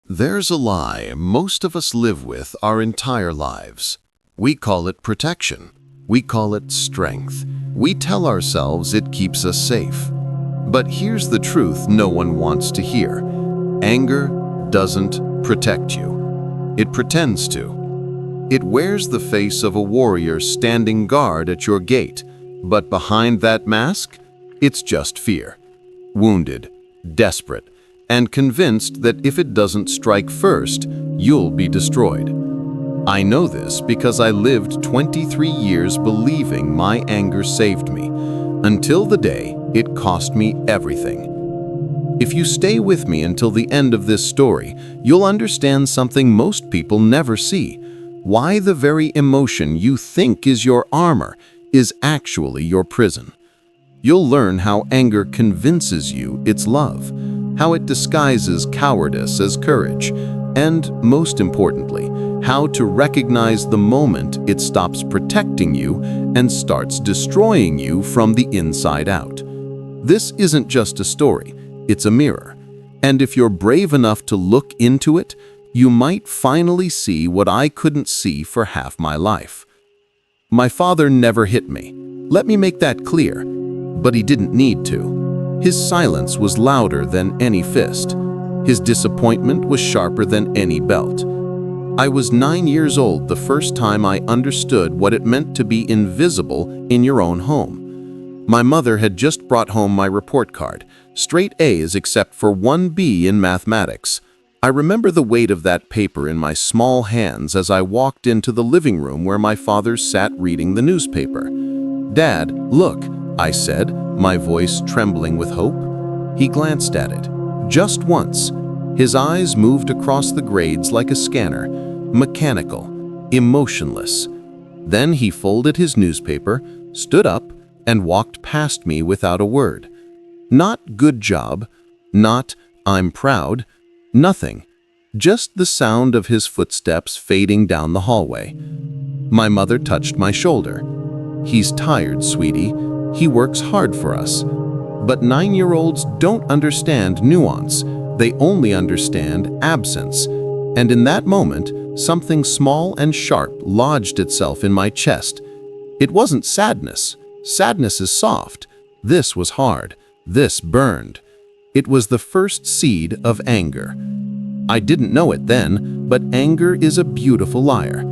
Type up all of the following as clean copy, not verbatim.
There's a lie most of us live with our entire lives. We call it protection. We call it strength. We tell ourselves it keeps us safe. But here's the truth no one wants to hear. Anger doesn't protect you. It pretends to. It wears the face of a warrior standing guard at your gate, but behind that mask, it's just fear. Wounded, desperate, and convinced that if it doesn't strike first, you'll be destroyed. I know this because I lived 23 years believing my anger saved me, until the day it cost me everything. If you stay with me until the end of this story, you'll understand something most people never see: why the very emotion you think is your armor is actually your prison. You'll learn how anger convinces you it's love, how it disguises cowardice as courage, and, most importantly, how to recognize the moment it stops protecting you and starts destroying you from the inside out. This isn't just a story, it's a mirror. And if you're brave enough to look into it, you might finally see what I couldn't see for half my life. My father never hit me. Let me make that clear. But he didn't need to. His silence was louder than any fist. His disappointment was sharper than any belt. I was 9 years old the first time I understood what it meant to be invisible in your own home. My mother had just brought home my report card, straight A's except for 1 B in mathematics. I remember the weight of that paper in my small hands as I walked into the living room where my father sat reading the newspaper. "Dad, look," I said, my voice trembling with hope. He glanced at it, just once. His eyes moved across the grades like a scanner, mechanical, emotionless. Then he folded his newspaper, stood up, and walked past me without a word. Not "good job," not "I'm proud," nothing. Just the sound of his footsteps fading down the hallway. My mother touched my shoulder. "He's tired, sweetie. He works hard for us." But 9-year-olds don't understand nuance. They only understand absence. And in that moment, something small and sharp lodged itself in my chest. It wasn't sadness. Sadness is soft. This was hard. This burned. It was the first seed of anger. I didn't know it then, but anger is a beautiful liar.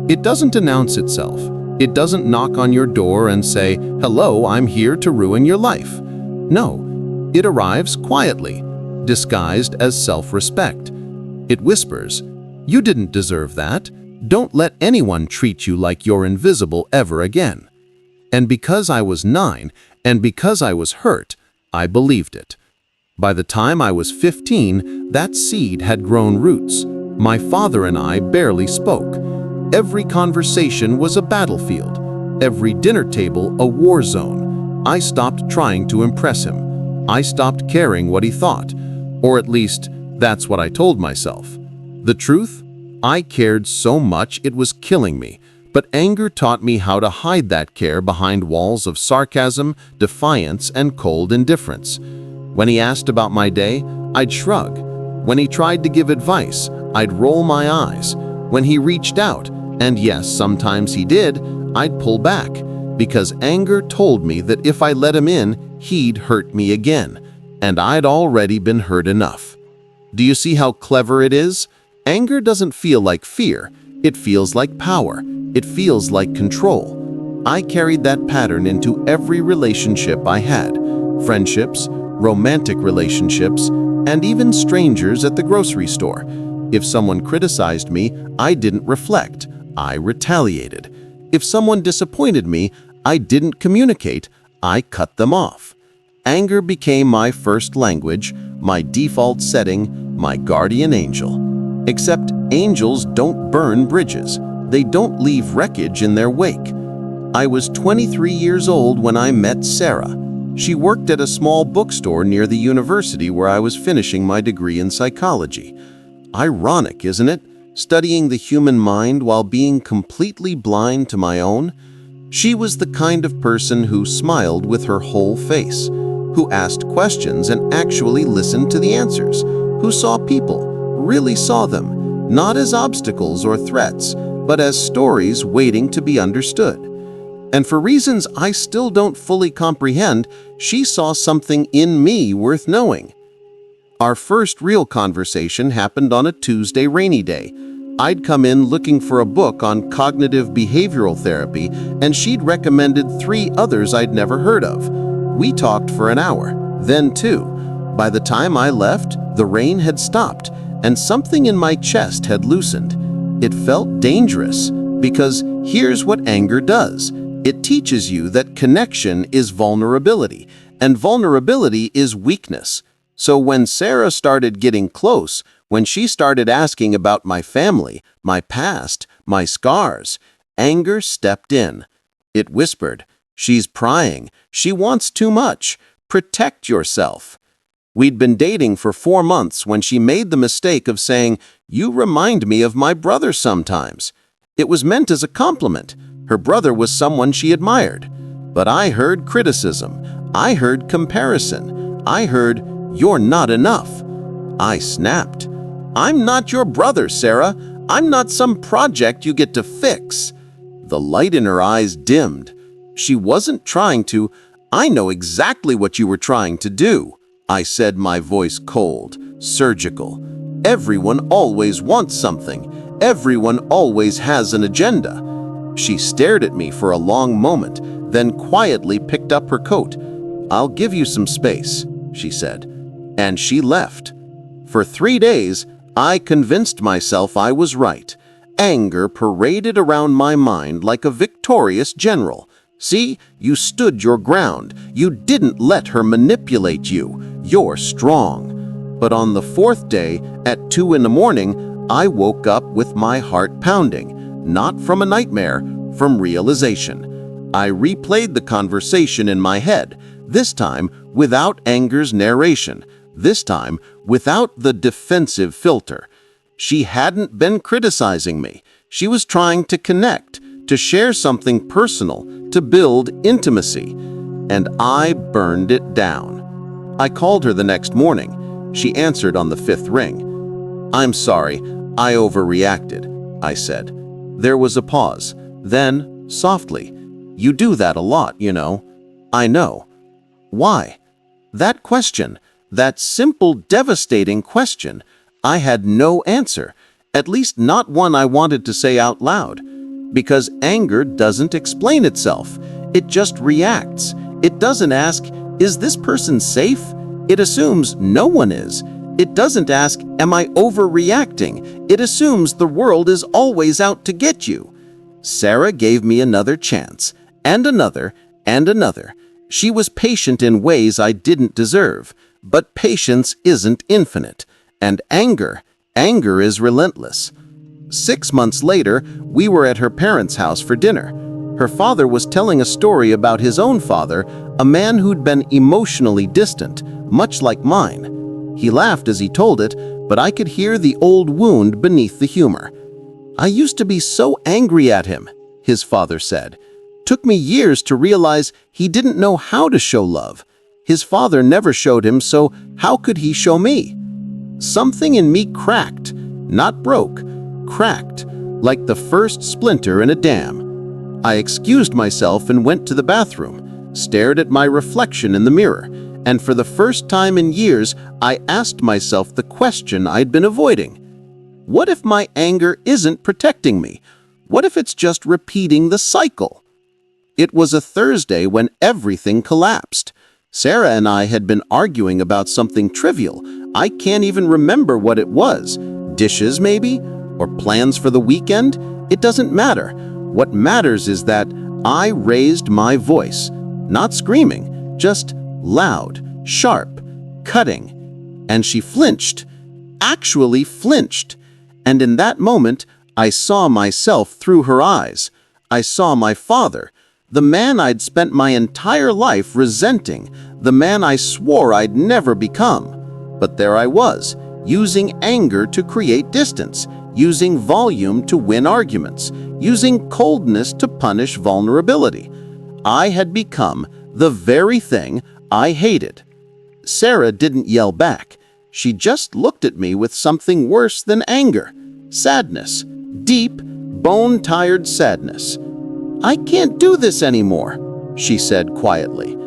It doesn't announce itself. It doesn't knock on your door and say, "Hello, I'm here to ruin your life." No, it arrives quietly, disguised as self-respect. It whispers, "You didn't deserve that. Don't let anyone treat you like you're invisible ever again." And because I was 9, and because I was hurt, I believed it. By the time I was 15, that seed had grown roots. My father and I barely spoke. Every conversation was a battlefield. Every dinner table a war zone. I stopped trying to impress him. I stopped caring what he thought. Or at least, that's what I told myself. The truth? I cared so much it was killing me. But anger taught me how to hide that care behind walls of sarcasm, defiance, and cold indifference. When he asked about my day, I'd shrug. When he tried to give advice, I'd roll my eyes. When he reached out, and yes, sometimes he did, I'd pull back, because anger told me that if I let him in, he'd hurt me again, and I'd already been hurt enough. Do you see how clever it is? Anger doesn't feel like fear. It feels like power. It feels like control. I carried that pattern into every relationship I had, friendships, romantic relationships, and even strangers at the grocery store. If someone criticized me, I didn't reflect. I retaliated. If someone disappointed me, I didn't communicate. I cut them off. Anger became my first language, my default setting, my guardian angel. Except angels don't burn bridges. They don't leave wreckage in their wake. I was 23 years old when I met Sarah. She worked at a small bookstore near the university where I was finishing my degree in psychology. Ironic, isn't it? Studying the human mind while being completely blind to my own. She was the kind of person who smiled with her whole face, who asked questions and actually listened to the answers, who saw people really saw them, not as obstacles or threats, but as stories waiting to be understood. And for reasons I still don't fully comprehend, she saw something in me worth knowing. Our first real conversation happened on a Tuesday rainy day. I'd come in looking for a book on cognitive behavioral therapy, and she'd recommended 3 others I'd never heard of. We talked for an hour, then 2. By the time I left, the rain had stopped, and something in my chest had loosened. It felt dangerous, because here's what anger does. It teaches you that connection is vulnerability, and vulnerability is weakness. So when Sarah started getting close, when she started asking about my family, my past, my scars, anger stepped in. It whispered, "She's prying. She wants too much. Protect yourself." We'd been dating for 4 months when she made the mistake of saying, "You remind me of my brother sometimes." It was meant as a compliment. Her brother was someone she admired. But I heard criticism. I heard comparison. I heard, "You're not enough." I snapped. "I'm not your brother, Sarah. I'm not some project you get to fix." The light in her eyes dimmed. She wasn't trying to. "I know exactly what you were trying to do," I said, my voice cold, surgical. "Everyone always wants something. Everyone always has an agenda." She stared at me for a long moment, then quietly picked up her coat. "I'll give you some space," she said. And she left. For 3 days, I convinced myself I was right. Anger paraded around my mind like a victorious general. "See, you stood your ground. You didn't let her manipulate you. You're strong." But on the 4th day, at 2 in the morning, I woke up with my heart pounding, not from a nightmare, from realization. I replayed the conversation in my head, this time without anger's narration, this time without the defensive filter. She hadn't been criticizing me. She was trying to connect, to share something personal, to build intimacy. And I burned it down. I called her the next morning. She answered on the 5th ring. "I'm sorry, I overreacted," I said. There was a pause. Then, softly, "You do that a lot, you know." "I know." "Why?" That question, that simple, devastating question, I had no answer, at least not one I wanted to say out loud. Because anger doesn't explain itself. It just reacts. It doesn't ask, "Is this person safe?" It assumes no one is. It doesn't ask, "Am I overreacting?" It assumes the world is always out to get you. Sarah gave me another chance, and another, and another. She was patient in ways I didn't deserve. But patience isn't infinite. And anger is relentless. 6 months later, we were at her parents' house for dinner. Her father was telling a story about his own father, a man who'd been emotionally distant, much like mine. He laughed as he told it, but I could hear the old wound beneath the humor. "I used to be so angry at him," his father said. "Took me years to realize he didn't know how to show love. His father never showed him, so how could he show me?" Something in me cracked, not broke, cracked, like the first splinter in a dam. I excused myself and went to the bathroom, stared at my reflection in the mirror, and for the first time in years, I asked myself the question I'd been avoiding. What if my anger isn't protecting me? What if it's just repeating the cycle? It was a Thursday when everything collapsed. Sarah and I had been arguing about something trivial. I can't even remember what it was. Dishes, maybe? Or plans for the weekend? It doesn't matter. What matters is that I raised my voice. Not screaming, just loud, sharp, cutting. And she flinched. Actually flinched. And in that moment, I saw myself through her eyes. I saw my father, the man I'd spent my entire life resenting, the man I swore I'd never become. But there I was, using anger to create distance, using volume to win arguments, using coldness to punish vulnerability. I had become the very thing I hated. Sarah didn't yell back, She just looked at me with something worse than anger. Sadness. Deep, bone-tired sadness. "I can't do this anymore," she said quietly.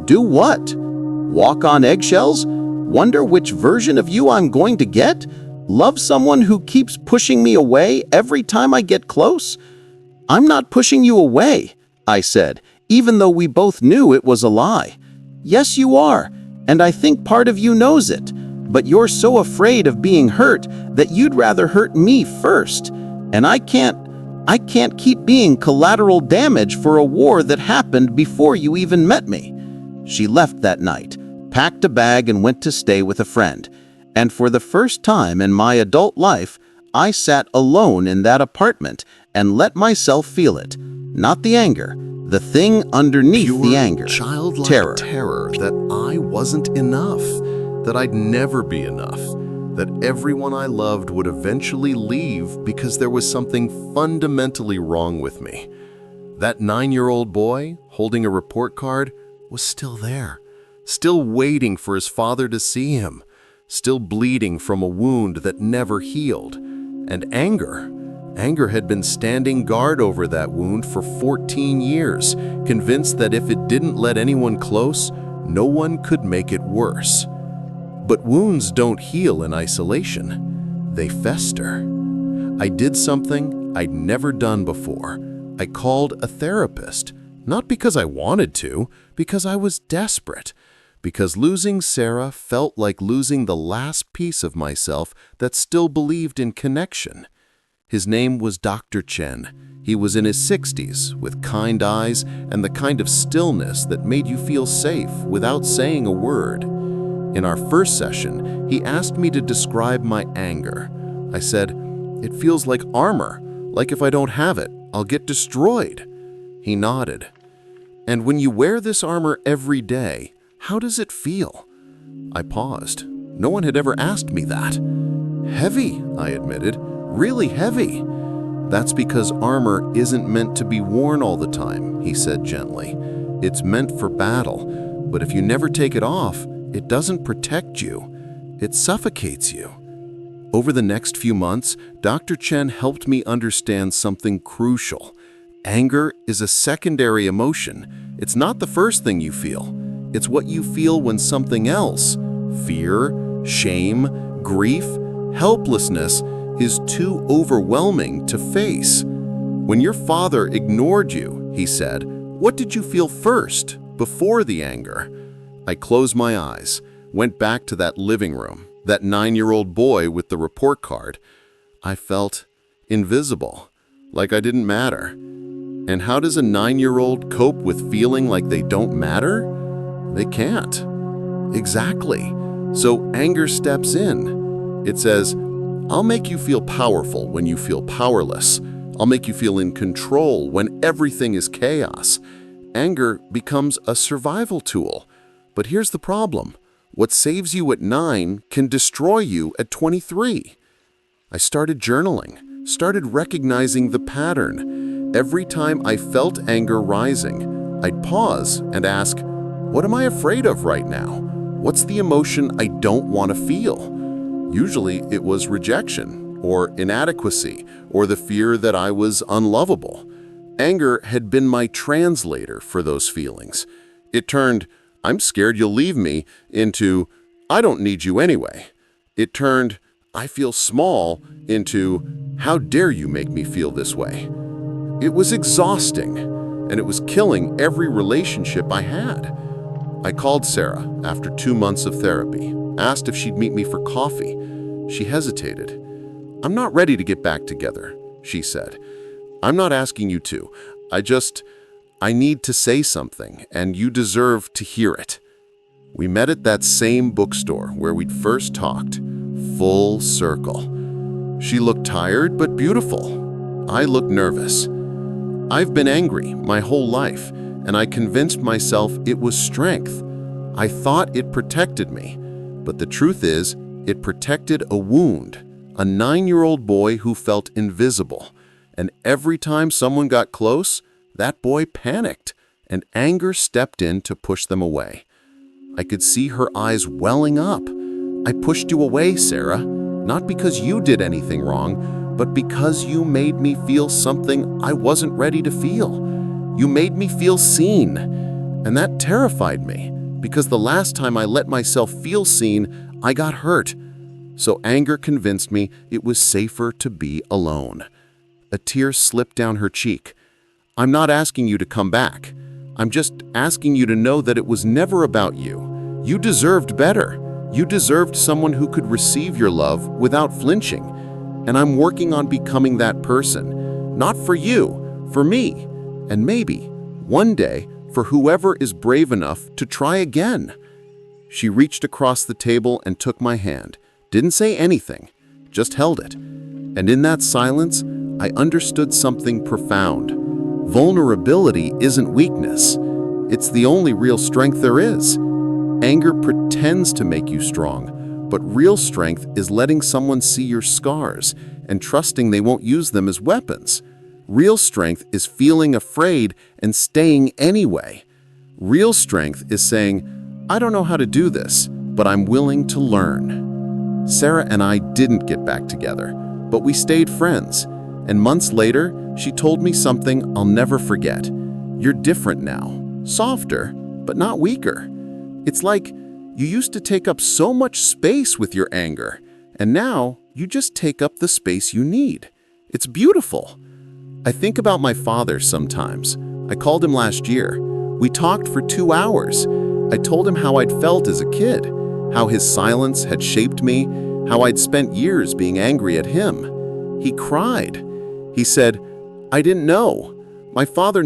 "Do what? Walk on eggshells? Wonder which version of you I'm going to get? Love someone who keeps pushing me away every time I get close?" "I'm not pushing you away," I said, even though we both knew it was a lie. "Yes, you are, and I think part of you knows it. But you're so afraid of being hurt that you'd rather hurt me first. And I can't keep being collateral damage for a war that happened before you even met me." She left that night, packed a bag, and went to stay with a friend. And for the first time in my adult life, I sat alone in that apartment and let myself feel it. Not the anger, the thing underneath the anger. Childlike Terror. terror that I wasn't enough, that I'd never be enough, that everyone I loved would eventually leave because there was something fundamentally wrong with me. That 9-year-old boy holding a report card was still there, still waiting for his father to see him, still bleeding from a wound that never healed. And anger had been standing guard over that wound for 14 years, convinced that if it didn't let anyone close, no one could make it worse. But wounds don't heal in isolation. They fester. I did something I'd never done before. I called a therapist, not because I wanted to, because I was desperate. Because losing Sarah felt like losing the last piece of myself that still believed in connection. His name was Dr. Chen. He was in his 60s, with kind eyes and the kind of stillness that made you feel safe without saying a word. In our first session, he asked me to describe my anger. I said, "It feels like armor, like if I don't have it, I'll get destroyed." He nodded. "And when you wear this armor every day, how does it feel?" I paused. No one had ever asked me that. "Heavy," I admitted. "Really heavy." "That's because armor isn't meant to be worn all the time," he said gently. "It's meant for battle, but if you never take it off, it doesn't protect you. It suffocates you." Over the next few months, Dr. Chen helped me understand something crucial. Anger is a secondary emotion. It's not the first thing you feel. It's what you feel when something else, fear, shame, grief, helplessness, is too overwhelming to face. "When your father ignored you," he said, "what did you feel first, before the anger?" I closed my eyes, went back to that living room, that 9-year-old boy with the report card. I felt invisible, like I didn't matter. And how does a 9-year-old cope with feeling like they don't matter? They can't. Exactly. So anger steps in. It says, "I'll make you feel powerful when you feel powerless. I'll make you feel in control when everything is chaos." Anger becomes a survival tool. But here's the problem. What saves you at 9 can destroy you at 23. I started journaling, started recognizing the pattern. Every time I felt anger rising, I'd pause and ask, what am I afraid of right now? What's the emotion I don't want to feel? Usually it was rejection, or inadequacy, or the fear that I was unlovable. Anger had been my translator for those feelings. It turned, "I'm scared you'll leave me," into, "I don't need you anyway." It turned, "I feel small," into, "How dare you make me feel this way?" It was exhausting, and it was killing every relationship I had. I called Sarah after 2 months of therapy, asked if she'd meet me for coffee. She hesitated. "I'm not ready to get back together," she said. "I'm not asking you to. I need to say something, and you deserve to hear it." We met at that same bookstore where we'd first talked, full circle. She looked tired but beautiful. I looked nervous. I've been angry my whole life, and I convinced myself it was strength. I thought it protected me, but the truth is, it protected a wound, a 9-year-old boy who felt invisible. And every time someone got close, that boy panicked, and anger stepped in to push them away. I could see her eyes welling up, I pushed you away, Sarah, not because you did anything wrong, but because you made me feel something I wasn't ready to feel. You made me feel seen, and that terrified me, because the last time I let myself feel seen, I got hurt. So anger convinced me it was safer to be alone. A tear slipped down her cheek. I'm not asking you to come back. I'm just asking you to know that it was never about you. You deserved better. You deserved someone who could receive your love without flinching. And I'm working on becoming that person. Not for you, for me. And maybe, one day, for whoever is brave enough to try again. She reached across the table and took my hand. Didn't say anything, just held it. And in that silence, I understood something profound. Vulnerability isn't weakness. It's the only real strength there is. Anger pretends to make you strong, but real strength is letting someone see your scars and trusting they won't use them as weapons. Real strength is feeling afraid and staying anyway. Real strength is saying, I don't know how to do this, but I'm willing to learn. Sarah and I didn't get back together, but we stayed friends. And months later, she told me something I'll never forget. You're different now, softer, but not weaker. It's like you used to take up so much space with your anger, and now you just take up the space you need. It's beautiful. I think about my father sometimes. I called him last year. We talked for 2 hours. I told him how I'd felt as a kid, how his silence had shaped me, how I'd spent years being angry at him. He cried. He said, I didn't know. My father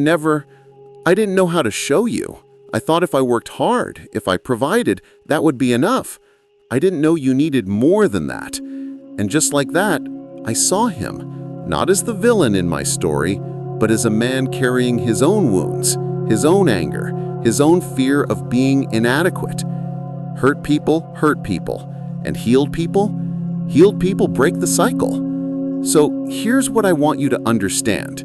I didn't know how to show you. I thought if I worked hard, if I provided, that would be enough. I didn't know you needed more than that. And just like that, I saw him, not as the villain in my story, but as a man carrying his own wounds, his own anger, his own fear of being inadequate. Hurt people, and healed people break the cycle. So here's what I want you to understand.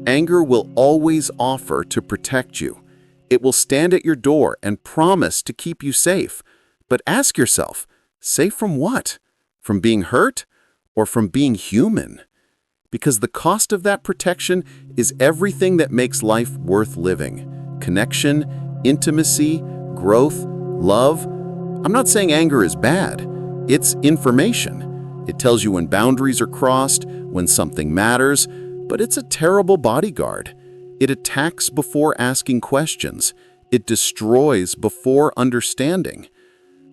Anger will always offer to protect you. It will stand at your door and promise to keep you safe. But ask yourself, safe from what? From being hurt or from being human? Because the cost of that protection is everything that makes life worth living. Connection, intimacy, growth, love. I'm not saying anger is bad. It's information. It tells you when boundaries are crossed, when something matters, but it's a terrible bodyguard. It attacks before asking questions. It destroys before understanding.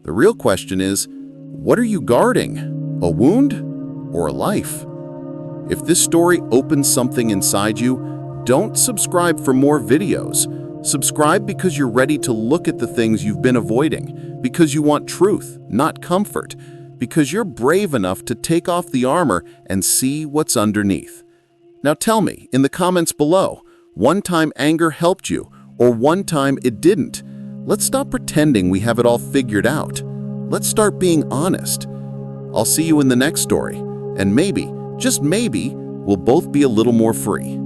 The real question is, what are you guarding? A wound or a life? If this story opens something inside you, don't subscribe for more videos. Subscribe because you're ready to look at the things you've been avoiding, because you want truth, not comfort, because you're brave enough to take off the armor and see what's underneath. Now tell me in the comments below, one time anger helped you or one time it didn't. Let's stop pretending we have it all figured out. Let's start being honest. I'll see you in the next story, and maybe, just maybe, we'll both be a little more free.